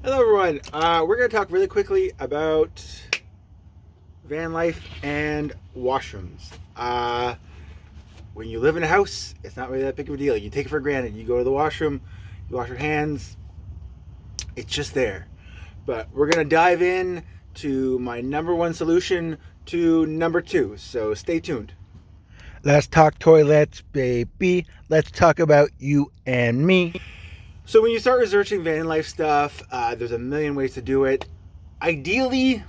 Hello everyone. We're going to talk really quickly about van life and washrooms. When you live in a house, it's not really that big of a deal. You take it for granted. You go to the washroom, you wash your hands, it's just there. But we're going to dive in to my number one solution to number two. So stay tuned. Let's talk toilets, baby. Let's talk about you and me. So when you start researching van life stuff, there's a million ways to do it. Ideally,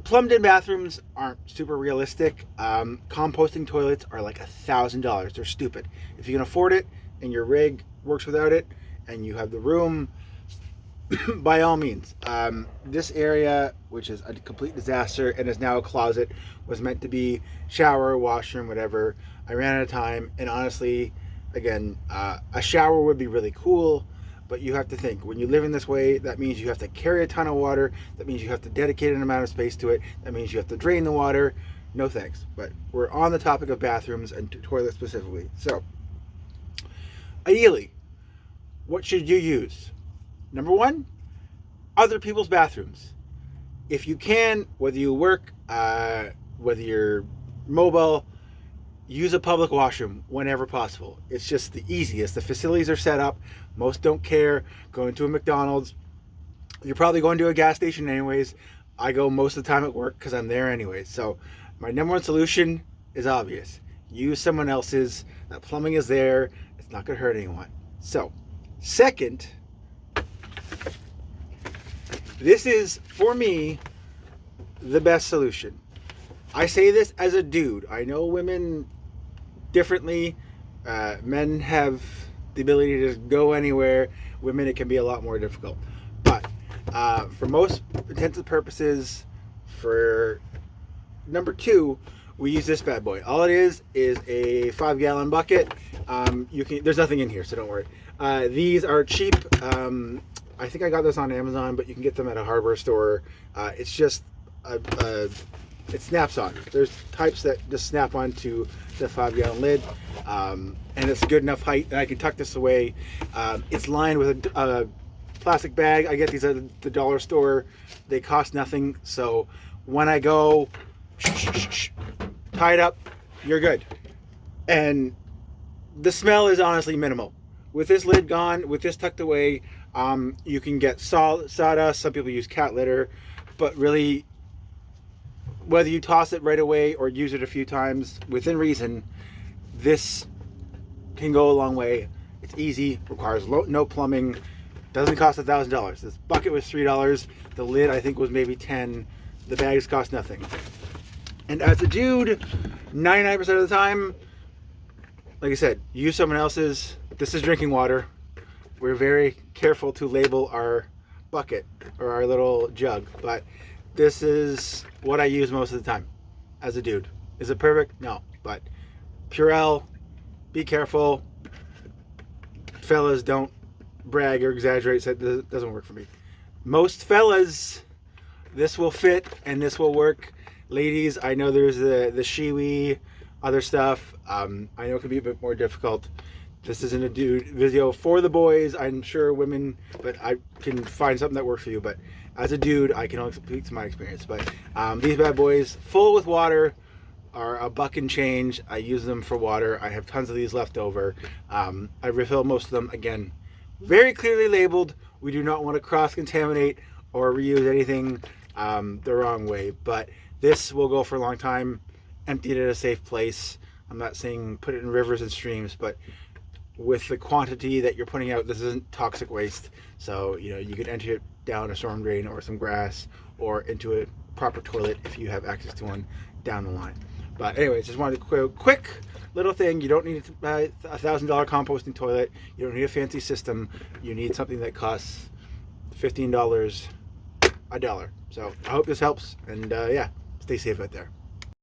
plumbed in bathrooms aren't super realistic. Composting toilets are like $1,000. They're stupid. If you can afford it and your rig works without it and you have the room, by all means. This area, which is a complete disaster and is now a closet, was meant to be shower, washroom, whatever. I ran out of time, and honestly, again, a shower would be really cool, but you have to think, when you live in this way, that means you have to carry a ton of water. That means you have to dedicate an amount of space to it. That means you have to drain the water. No thanks. But we're on the topic of bathrooms and toilets specifically. So, ideally, what should you use? Number one, other people's bathrooms. If you can, whether you work, whether you're mobile, use a public washroom whenever possible. It's just the easiest. The facilities are set up. Most don't care. Going to a McDonald's, you're probably going to a gas station anyways. I go most of the time at work because I'm there anyways. So my number one solution is obvious. Use someone else's. That plumbing is there. It's not going to hurt anyone. So, second, this is, for me, the best solution. I say this as a dude. I know women differently. Men have the ability to just go anywhere. Women, it can be a lot more difficult. But for most intents and purposes, for number two, we use this bad boy. All it is a 5-gallon bucket. There's nothing in here, so don't worry. These are cheap. I think I got this on Amazon, but you can get them at a hardware store. It's just it snaps on. There's types that just snap onto the 5-gallon lid, and it's good enough height, and I can tuck this away. It's lined with a plastic bag. I get these at the dollar store. They cost nothing, so when I go, tie it up, you're good. And the smell is honestly minimal. With this lid gone, with this tucked away, you can get sawdust. Some people use cat litter, but really, whether you toss it right away or use it a few times within reason, this can go a long way. It's easy, requires no plumbing, doesn't cost $1,000. This bucket was $3. The lid, I think, was maybe $10. The bags cost nothing. And as a dude, 99% of the time, like I said, use someone else's. This is drinking water. We're very careful to label our bucket or our little jug, but this is what I use most of the time as a dude. Is it perfect? No, but Purell, be careful. Fellas, don't brag or exaggerate. That doesn't work for me. Most fellas, this will fit and this will work. Ladies, I know there's the Shiwi, other stuff. I know it can be a bit more difficult. This isn't a dude video for the boys. I'm sure women, but I can find something that works for you. But as a dude, I can only speak to my experience. But these bad boys, full with water, are a buck and change. I use them for water. I have tons of these left over. I refill most of them. Again, very clearly labeled. We do not want to cross-contaminate or reuse anything the wrong way. But this will go for a long time. Empty it at a safe place. I'm not saying put it in rivers and streams, but with the quantity that you're putting out, this isn't toxic waste. So, you could enter it down a storm drain or some grass or into a proper toilet if you have access to one down the line. But anyways, just wanted a quick little thing. You don't need a $1,000 composting toilet. You don't need a fancy system. You need something that costs $15, $1. So I hope this helps, and yeah, stay safe out there.